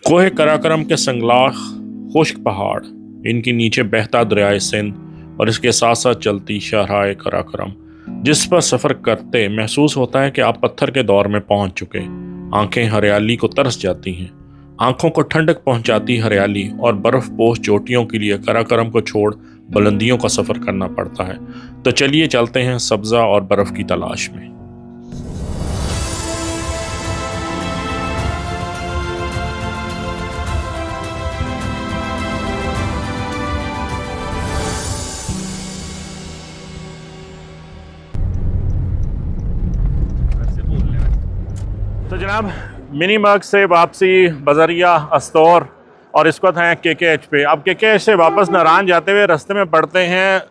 कोहे कराकरम के संगलाख खुश्क पहाड़, इनके नीचे बहता दरियाए सिंध और इसके साथ साथ चलती शाहराए कराकरम, जिस पर सफ़र करते महसूस होता है कि आप पत्थर के दौर में पहुंच चुके। आंखें हरियाली को तरस जाती हैं। आंखों को ठंडक पहुंचाती हरियाली और बर्फ पोश चोटियों के लिए कराकरम को छोड़ बुलंदियों का सफ़र करना पड़ता है। तो चलिए चलते हैं सब्ज़ा और बर्फ़ की तलाश में। तो जनाब, मिनी मर्ग से वापसी बजरिया अस्तौर और इस वक्त हैं KKH पे। अब KKH से वापस नारायण जाते हुए रास्ते में पड़ते हैं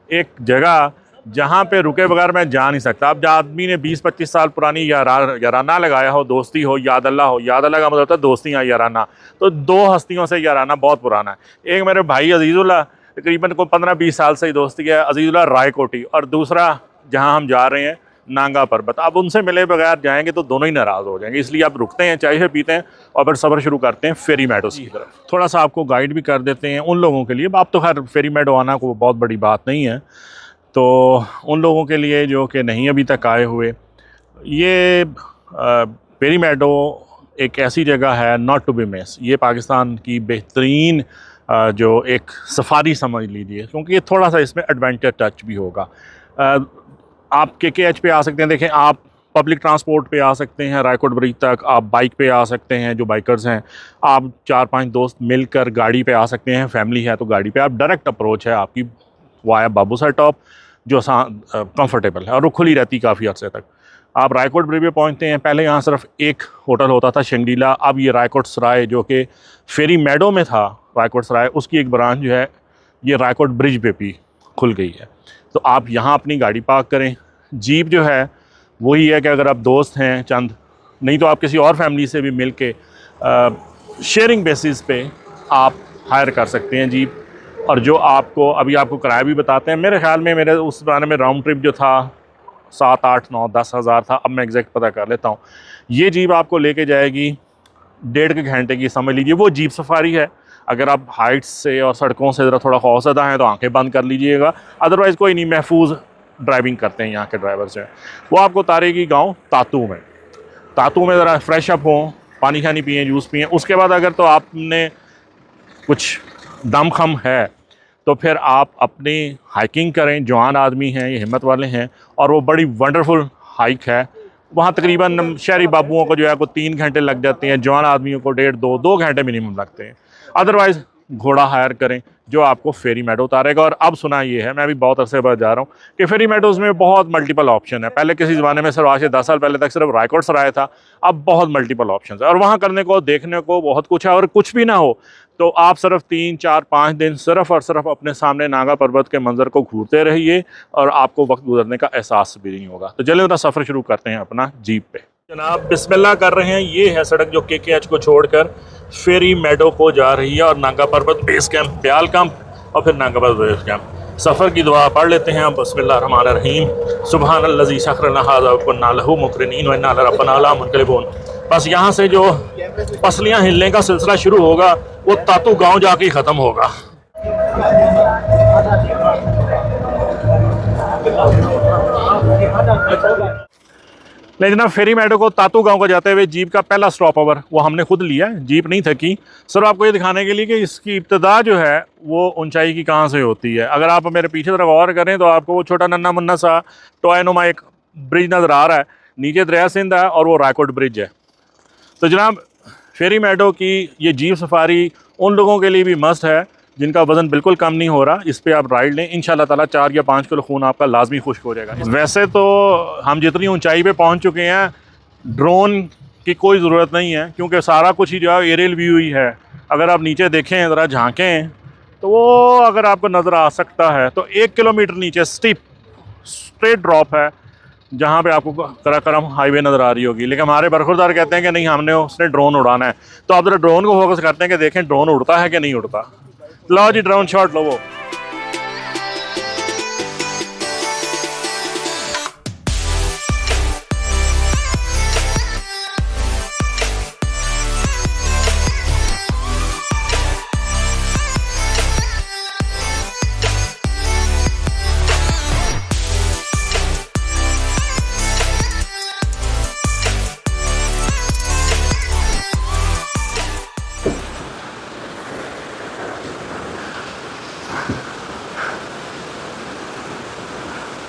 एक जगह जहाँ पे रुके बगैर मैं जा नहीं सकता। अब आदमी ने 20-25 साल पुरानी याराना लगाया हो, दोस्ती हो, याद अल्लाह हो। याद अल्लाह का मतलब होता है दोस्तियाँ, याराना। तो दो हस्तियों से याराना बहुत पुराना है। एक मेरे भाई अजीज़ुल्लाह, तकरीबन को 15-20 साल से दोस्ती है, अजीज़ुल्लाह रायकोटी, और दूसरा जहाँ हम जा रहे हैं नांगा पर्वत। अब उनसे मिले बगैर जाएंगे तो दोनों ही नाराज़ हो जाएंगे, इसलिए आप रुकते हैं, चाय से पीते हैं और फिर सफ़र शुरू करते हैं फेरी मेडोज़ की तरफ। थोड़ा सा आपको गाइड भी कर देते हैं उन लोगों के लिए। आप तो खैर फेरी मेडो आना को बहुत बड़ी बात नहीं है, तो उन लोगों के लिए जो कि नहीं अभी तक आए हुए, ये फेरी मेडो एक ऐसी जगह है नॉट टू बी मिस। ये पाकिस्तान की बेहतरीन जो एक सफारी समझ लीजिए, क्योंकि ये थोड़ा सा इसमें एडवेंचर टच भी होगा। आप KKH पे आ सकते हैं। देखें, आप पब्लिक ट्रांसपोर्ट पे आ सकते हैं रायकोट ब्रिज तक, आप बाइक पे आ सकते हैं जो बाइकर्स हैं, आप 4-5 दोस्त मिलकर गाड़ी पे आ सकते हैं, फैमिली है तो गाड़ी पे। आप डायरेक्ट अप्रोच है आपकी वाया बाबूसर टॉप, जो कंफर्टेबल है और वो खुली रहती काफ़ी अर्से तक। आप रायकोट ब्रिज पे पहुंचते हैं। पहले यहाँ सिर्फ एक होटल होता था, शंगरीला। अब ये रायकोट सराय जो कि फेरी मेडो में था, रायकोट सराय, उसकी एक ब्रांच जो है ये रायकोट ब्रिज पे भी खुल गई है। तो आप यहाँ अपनी गाड़ी पार्क करें। जीप जो है वही है कि अगर आप दोस्त हैं चंद, नहीं तो आप किसी और फैमिली से भी मिल के शेयरिंग बेसिस पे आप हायर कर सकते हैं जीप। और जो आपको अभी आपको किराया भी बताते हैं। मेरे ख्याल में मेरे उस ज़माने में राउंड ट्रिप जो था 7, 8, 9, 10 हज़ार था। अब मैं एग्जैक्ट पता कर लेता हूँ। ये जीप आपको लेके जाएगी 1.5 घंटे की, समझ लीजिए वो जीप सफारी है। अगर आप हाइट्स से और सड़कों से ज़रा थोड़ा खौफज़दा हैं तो आंखें बंद कर लीजिएगा, अदरवाइज़ कोई नहीं, महफूज ड्राइविंग करते हैं यहाँ के ड्राइवर से। वो आपको उतारेगी गांव तातू में। तातू में ज़रा फ्रेश अप हों, पानी शानी पिएँ, जूस पिएँ। उसके बाद अगर तो आपने कुछ दम खम है तो फिर आप अपनी हाइकिंग करें। जवान आदमी हैं, ये हिम्मत वाले हैं, और वो बड़ी वंडरफुल हाइक है। वहाँ तकरीबन शहरी बाबुओं को जो है को 3 घंटे लग जाते हैं, जवान आदमियों को 1.5-2 घंटे मिनिमम लगते हैं। अदरवाइज़ घोड़ा हायर करें जो आपको फेरी मेडो उतारेगा। और अब सुना ये है, मैं भी बहुत अरसे बाद जा रहा हूँ, कि फेरी मेडोज़ में बहुत मल्टीपल ऑप्शन है। पहले किसी ज़माने में सिर्फ आज से 10 साल पहले तक सिर्फ रायकोट सराय था, अब बहुत मल्टीपल ऑप्शन है और वहाँ करने को देखने को बहुत कुछ है। और कुछ भी ना हो तो आप सिर्फ 3, 4, 5 दिन सिर्फ और सिर्फ अपने सामने नागा पर्वत के मंजर को घूरते रहिए और आपको वक्त गुजरने का एहसास भी नहीं होगा। तो चलिए उनका सफ़र शुरू करते हैं अपना जीप पे। जनाब बिस्मिल्लाह कर रहे हैं। ये है सड़क जो KKH को छोड़कर फेरी मेडो को जा रही है, और नागा पर्वत बेस कैंप, ब्याल कैंप और फिर नागा पर्वत बेस कैंप। सफ़र की दुआ पढ़ लेते हैं। बिस्मिल्लाह रहमान रहीम। सुबहानल्लज़ी सख़रना हाज़ा व कुन्ना लहू मुक़रिनीन व इन्ना अला रब्बिना लमुनक़लिबून। बस यहाँ से जो पसलियाँ हिलने का सिलसिला शुरू होगा वो तातू गांव जाके ही ख़त्म होगा। लेकिन जनाब, फेरी मेडो को तातू गांव को जाते हुए जीप का पहला स्टॉप ओवर वो हमने खुद लिया। जीप नहीं थकी, सिर्फ आपको ये दिखाने के लिए कि इसकी इब्तिदा जो है वो ऊंचाई की कहाँ से होती है। अगर आप मेरे पीछे तरफ गौर करें तो आपको वो छोटा नन्ना मुन्ना सा टॉयनुमा एक ब्रिज नज़र आ रहा है। नीचे दरिया सिंध है और वो रायकोट ब्रिज है। तो जनाब, फेरी मेडो की ये जीप सफारी उन लोगों के लिए भी मस्त है जिनका वज़न बिल्कुल कम नहीं हो रहा। इस पर आप राइड लें, इंशाल्लाह ताला 4 या 5 किलो खून आपका लाजमी खुश्क हो जाएगा। वैसे तो हम जितनी ऊंचाई पे पहुंच चुके हैं, ड्रोन की कोई ज़रूरत नहीं है, क्योंकि सारा कुछ ही जो है एरियल व्यू ही है। अगर आप नीचे देखें, ज़रा झांकें तो वो अगर आपको नज़र आ सकता है तो 1 किलोमीटर नीचे स्टीप स्ट्रेट ड्रॉप है, जहाँ पे आपको कराकरम हाईवे नज़र आ रही होगी। लेकिन हमारे बरखुरदार कहते हैं कि नहीं, हमने उसने ड्रोन उड़ाना है। तो आप ज़रा ड्रोन को फोकस करते हैं कि देखें ड्रोन उड़ता है कि नहीं उड़ता। लो जी, ड्रोन शॉट लो वो।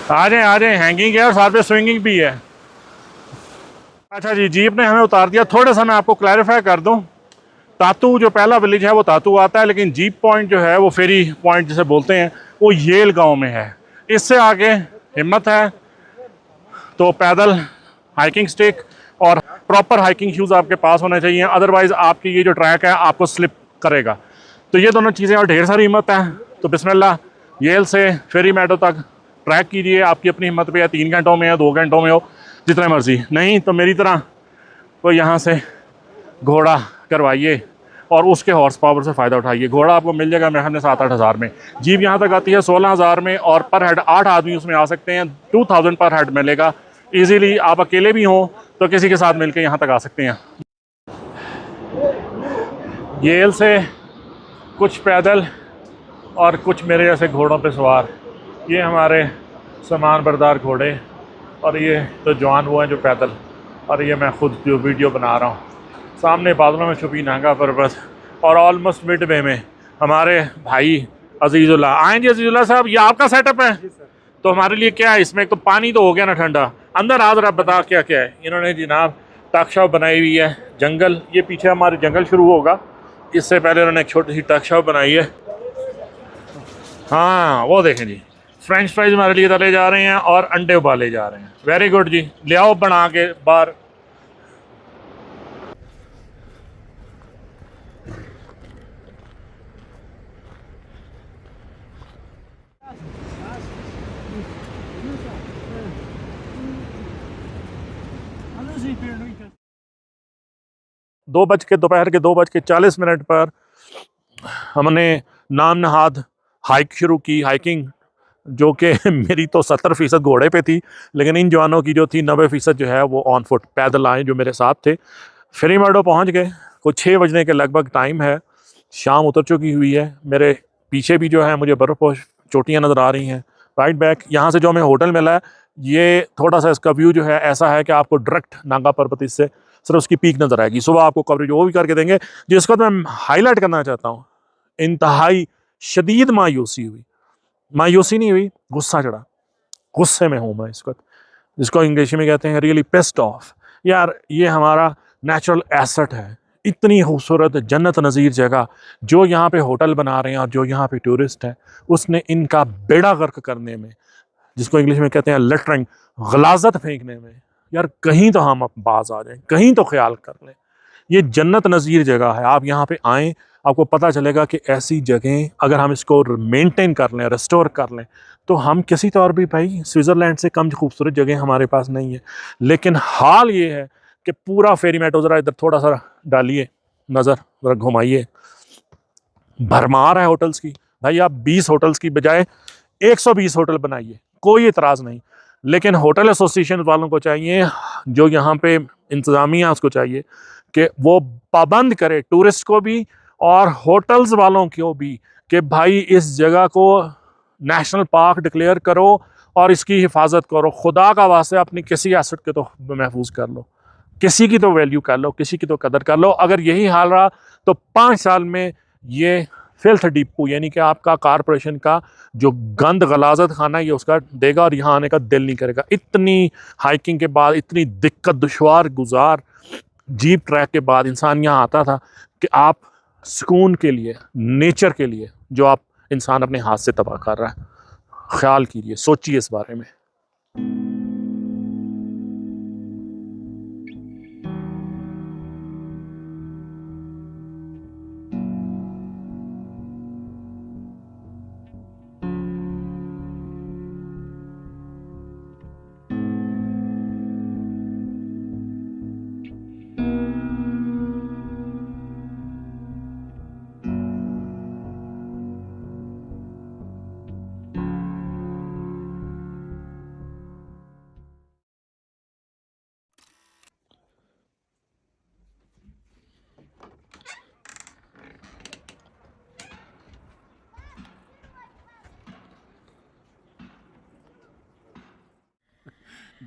आ जाए, हैंगिंग है और साथ में स्विंगिंग भी है। अच्छा जी, जीप ने हमें उतार दिया। थोड़ा सा मैं आपको क्लैरिफाई कर दूं, तातू जो पहला विलेज है वो तातू आता है, लेकिन जीप पॉइंट जो है वो फेरी पॉइंट जिसे बोलते हैं वो येल गांव में है। इससे आगे हिम्मत है तो पैदल हाइकिंग स्टिक और प्रॉपर हाइकिंग शूज़ आपके पास होने चाहिए, अदरवाइज आपकी ये जो ट्रैक है आपको स्लिप करेगा। तो ये दोनों चीज़ें, और ढेर सारी हिम्मत है तो बिस्मिल्लाह, येल से फेरी मेडो तक ट्रैक कीजिए। आपकी अपनी हिम्मत पे है, 3 घंटों में है, 2 घंटों में हो, जितने मर्जी। नहीं तो मेरी तरह कोई यहाँ से घोड़ा करवाइए और उसके हॉर्स पावर से फ़ायदा उठाइए। घोड़ा आपको मिल जाएगा मेरे हमने 7-8 हज़ार में। जीप यहाँ तक आती है 16 हज़ार में, और पर हेड 8 आदमी उसमें आ सकते हैं। 2000 पर हेड मिलेगा इजीली। आप अकेले भी हों तो किसी के साथ मिलकर यहाँ तक आ सकते हैं। येल से कुछ पैदल और कुछ मेरे जैसे घोड़ों पे सवार, ये हमारे सामान बरदार घोड़े, और ये तो जवान वो हैं जो पैदल, और ये मैं खुद जो वीडियो बना रहा हूँ। सामने बादलों में छुपी नांगा पर्वत, और ऑलमोस्ट मिड वे में हमारे भाई अजीज़ुल्लाह आए जी। अजीज़ुल्लाह साहब, ये आपका सेटअप है? तो हमारे लिए क्या है इसमें? एक तो पानी तो हो गया ना ठंडा, अंदर आ जरा बता क्या क्या है। इन्होंने जनाब टॉक बनाई हुई है, जंगल, ये पीछे हमारे जंगल शुरू होगा, इससे पहले उन्होंने एक छोटी सी टॉक बनाई है। हाँ वो देखें जी, फ्रेंच फ्राइज हमारे लिए तले जा रहे हैं और अंडे उबाले जा रहे हैं। वेरी गुड जी, ले आओ बना के बाहर। दोपहर के 2:40 पर हमने नाम नहाद हाइक शुरू की, हाइकिंग, जो कि मेरी तो 70% घोड़े पे थी, लेकिन इन जवानों की जो थी 90% जो है वो ऑन फुट पैदल आए जो मेरे साथ थे। फेरी मेडो पहुंच गए, कुछ 6 बजने के लगभग टाइम है, शाम उतर चुकी हुई है। मेरे पीछे भी जो है मुझे बर्फ़ चोटियाँ नज़र आ रही हैं। राइट बैक यहाँ से जो हमें होटल मिला है, ये थोड़ा सा इसका व्यू जो है ऐसा है कि आपको डायरेक्ट नांगा पर्वत इससे सिर्फ उसकी पीक नज़र आएगी। सुबह आपको कवरेज वो भी करके देंगे। जिसको तो मैं हाईलाइट करना चाहता हूँ, इंतहाई शदीद मायूसी हुई, मायूसी नहीं हुई, गुस्सा चढ़ा। गुस्से में हूँ मैं इस वक्त, जिसको इंग्लिश में कहते हैं रियली पिस्ड ऑफ। यार ये हमारा नेचुरल एसेट है, इतनी खूबसूरत जन्नत नज़ीर जगह, जो यहाँ पे होटल बना रहे हैं और जो यहाँ पे टूरिस्ट है, उसने इनका बेड़ा गर्क करने में, जिसको इंग्लिश में कहते हैं लिटरिंग, गलाजत फेंकने में, यार कहीं तो हम बाज आ जाएं, कहीं तो ख्याल कर लें। ये जन्नत नज़ीर जगह है, आप यहाँ पे आएँ, आपको पता चलेगा कि ऐसी जगह अगर हम इसको मेंटेन कर लें, रेस्टोर कर लें, तो हम किसी तौर भी भाई स्विट्ज़रलैंड से कम खूबसूरत जगह हमारे पास नहीं है। लेकिन हाल ये है कि पूरा फेरी मेट्रो ज़रा इधर थोड़ा सा डालिए नज़र, ज़रा घुमाइए, भरमार है होटल्स की। भाई आप 20 होटल्स की बजाय 120 होटल बनाइए, कोई इतराज़ नहीं। लेकिन होटल एसोसिएशन वालों को चाहिए, जो यहाँ पे इंतज़ामिया, उसको चाहिए कि वो पाबंद करे टूरिस्ट को भी और होटल्स वालों को भी, कि भाई इस जगह को नेशनल पार्क डिक्लेयर करो और इसकी हिफाजत करो। खुदा का वास्ते अपनी किसी एसेट के तो महफूज कर लो, किसी की तो वैल्यू कर लो, किसी की तो कदर कर लो। अगर यही हाल रहा तो 5 साल में ये फिल्थ डिपो, यानी कि आपका कारपोरेशन का जो गंद गलाजत खाना, ये उसका देगा और यहाँ आने का दिल नहीं करेगा। इतनी हाइकिंग के बाद, इतनी दिक्कत दुश्वार गुजार जीप ट्रैक के बाद इंसान यहाँ आता था कि आप सुकून के लिए, नेचर के लिए, जो आप इंसान अपने हाथ से तबाह कर रहा है। ख्याल कीजिए, सोचिए इस बारे में।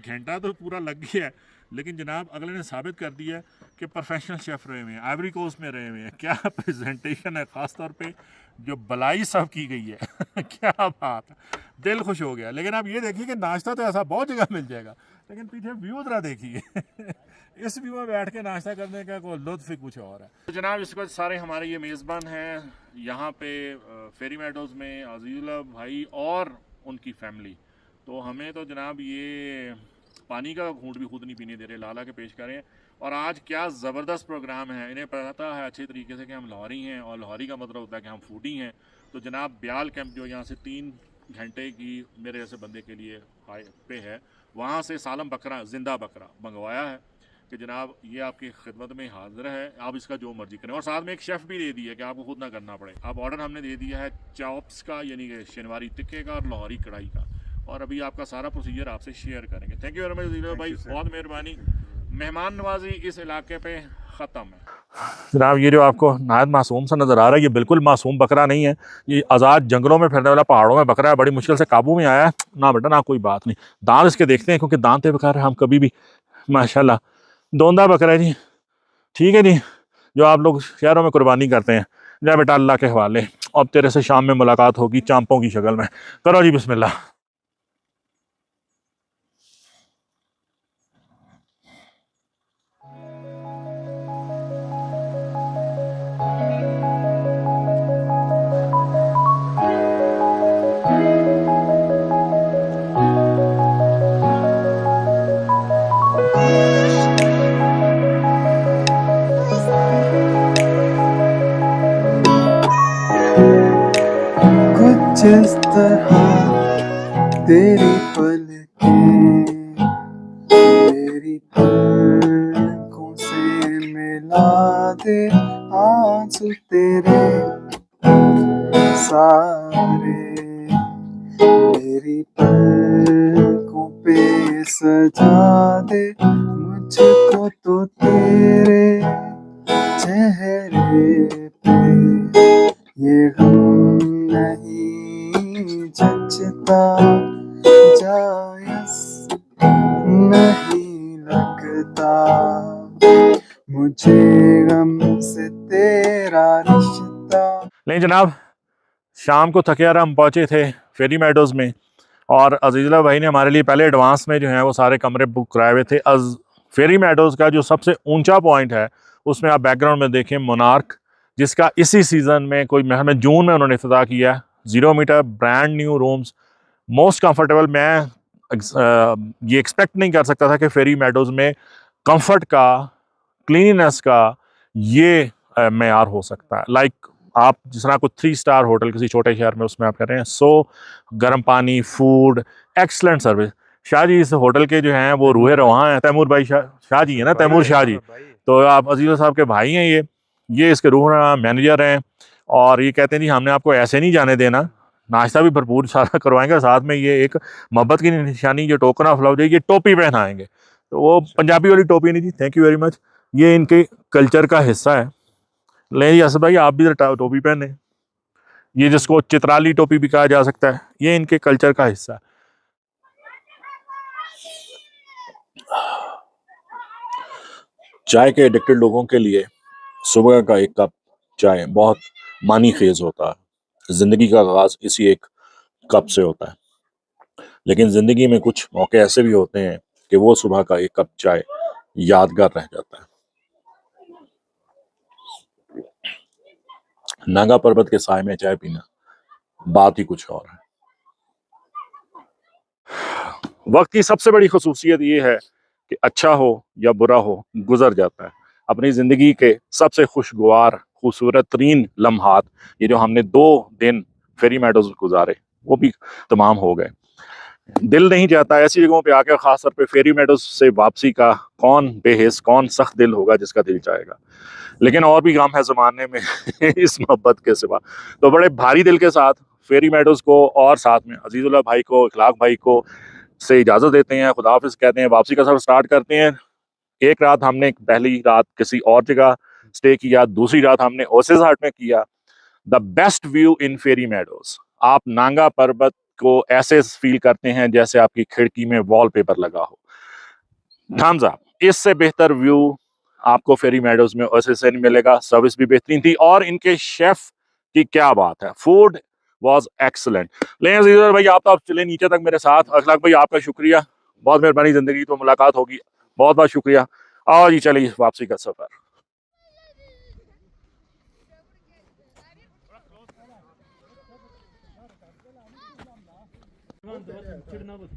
घंटा तो पूरा लग गया है, लेकिन जनाब अगले ने साबित कर दिया के प्रोफेशनल शेफ़ रहे हुए हैं, आइवरी कोस्ट में रहे हुए हैं। क्या प्रेजेंटेशन है, ख़ास तौर पे जो बलाई सब की गई है क्या बात है, दिल खुश हो गया। लेकिन आप ये देखिए कि नाश्ता तो ऐसा बहुत जगह मिल जाएगा, लेकिन पीछे व्यू ज़रा देखिए इस व्यू में बैठ के नाश्ता करने का कोई लुत्फ़ ही कुछ और है। तो जनाब इस वक्त सारे हमारे ये मेज़बान हैं यहाँ पे फेरी मेडोज़ में, अज़ीज़ुल्लाह भाई और उनकी फैमिली। तो हमें तो जनाब ये पानी का घूंट भी खुद नहीं पीने दे रहे, लाला के पेश करें। और आज क्या ज़बरदस्त प्रोग्राम है, इन्हें पता है अच्छे तरीके से कि हम लाहौरी हैं, और लाहौरी का मतलब होता है कि हम फूडी हैं। तो जनाब ब्याल कैंप जो यहाँ से 3 घंटे की मेरे जैसे बंदे के लिए हाई पे है, वहाँ से सालम बकरा, ज़िंदा बकरा मंगवाया है कि जनाब ये आपकी खिदमत में हाजिर है, आप इसका जो मर्जी करें। और साथ में एक शेफ़ भी दे दिया कि आपको खुद ना करना पड़े। अब ऑर्डर हमने दे दिया है चॉप्स का, यानी कि शनिवारी टिक्के का और लाहौरी कढ़ाई का, और अभी आपका सारा प्रोसीजर आपसे शेयर करेंगे। थैंक यू वेरी मच अज़ीज़ भाई, बहुत मेहरबानी। मेहमान नवाजी इस इलाके पे ख़त्म है। जनाब ये जो आपको नहायत मासूम सा नज़र आ रहा है, ये बिल्कुल मासूम बकरा नहीं है, ये आज़ाद जंगलों में फिरने वाला पहाड़ों में बकरा है, बड़ी मुश्किल से काबू में आया है ना बेटा ना, कोई बात नहीं। दांत इसके देखते हैं, क्योंकि दांत के बगैर हम कभी भी, माशाल्लाह दोंदा बकरा है जी। ठीक है जी, जो आप लोग शहरों में कुर्बानी करते हैं, जा बेटा अल्लाह के हवाले। अब तेरे से शाम में मुलाकात होगी चांपों की शक्ल में। करो जी बिस्मिल्लाह। कुछ इस तरह तेरी पलकें मेरी पलकों से मिला दे, आंसू तेरे सारे मेरी पलकों पे सजा दे, मुझको तो तेरे चेहरे पे ये गम नहीं जचता, जायज़ नहीं लगता मुझे गम से तेरा रिश्ता। नहीं जनाब, शाम को थके हम पहुँचे थे फेरी मेडोज़ में, और अज़ीज़ुल्लाह भाई ने हमारे लिए पहले एडवांस में जो है वो सारे कमरे बुक कराए हुए थे। फेरी मेडोज़ का जो सबसे ऊंचा पॉइंट है, उसमें आप बैकग्राउंड में देखें मोनार्क, जिसका इसी सीज़न में कोई हमें जून में उन्होंने इफ्तिताह किया है। 0 metre brand new rooms, most comfortable. मैं ये एक्सपेक्ट नहीं कर सकता था कि फेरी मेडोज़ में कंफर्ट का, क्लीनिनेस का ये मेयार हो सकता है। लाइक आप जिस तरह कोई 3 स्टार होटल किसी छोटे शहर में, उसमें आप कह रहे हैं। सो गर्म पानी, food, excellent service. Shah ji इस होटल के जो हैं वो रूहे रवां हैं। तैमूर भाई शाह जी है ना, तैमूर शाह जी। तो आप अजीज़ साहब के भाई हैं, ये इसके रूह रवां मैनेजर हैं। और ये कहते हैं जी हमने आपको ऐसे नहीं जाने देना, नाश्ता भी भरपूर सारा करवाएंगे, साथ में ये एक मोहब्बत की निशानी, जो टोकन ऑफ लव, ये टोपी पहनाएंगे। तो वो पंजाबी वाली टोपी नहीं थी, थैंक यू वेरी मच, ये इनके कल्चर का हिस्सा है। ले जी असद भाई आप भी टोपी पहने, ये जिसको चित्राली टोपी भी कहा जा सकता है, ये इनके कल्चर का हिस्सा है। चाय के एडिक्टेड लोगों के लिए सुबह का एक कप चाय बहुत मानी खेज होता है। जिंदगी का आगाज इसी एक कप से होता है, लेकिन जिंदगी में कुछ मौके ऐसे भी होते हैं कि वो सुबह का एक कप चाय यादगार रह जाता है। नागा पर्वत के साय में चाय पीना बात ही कुछ और है। वक्त की सबसे बड़ी खसूसियत ये है कि अच्छा हो या बुरा हो, गुजर जाता है। अपनी जिंदगी के सबसे खुशगवार, खूबसूरत तरीन लम्हात, ये जो हमने 2 दिन फेरी मेडोज गुजारे, वो भी तमाम हो गए। दिल नहीं चाहता ऐसी जगहों पे आकर, खास तौर पे फेरी मेडोज से वापसी का, कौन बेहिस, कौन सख्त दिल होगा जिसका दिल चाहेगा। लेकिन और भी गम है ज़माने में इस मोहब्बत के सिवा। तो बड़े भारी दिल के साथ फेरी मेडोज को और साथ में अजीज़ुल्लाह भाई को, इखलाक भाई को से इजाज़त देते हैं, खुदा हाफिज़ कहते हैं, वापसी का सफ़र स्टार्ट करते हैं। एक रात हमने, पहली रात किसी और जगह स्टे किया, दूसरी रात हमने ओसिस हाट में किया। The best view in Fairy Meadows, आप नांगा पर्वत को ऐसे फील करते हैं जैसे आपकी खिड़की में वॉलपेपर लगा हो। थम्स अप, इससे बेहतर व्यू आपको फेरी मेडोज में वैसे से नहीं मिलेगा। सर्विस भी बेहतरीन थी और इनके शेफ की क्या बात है, फूड वाज एक्सलेंट। लेकिन अजीज़ भाई आप तो आप चले नीचे तक मेरे साथ। अखलाक भाई आपका शुक्रिया, बहुत मेहरबानी, जिंदगी तो मुलाकात होगी, बहुत बहुत शुक्रिया। और जी चलिए वापसी का सफर। चिड़ना बस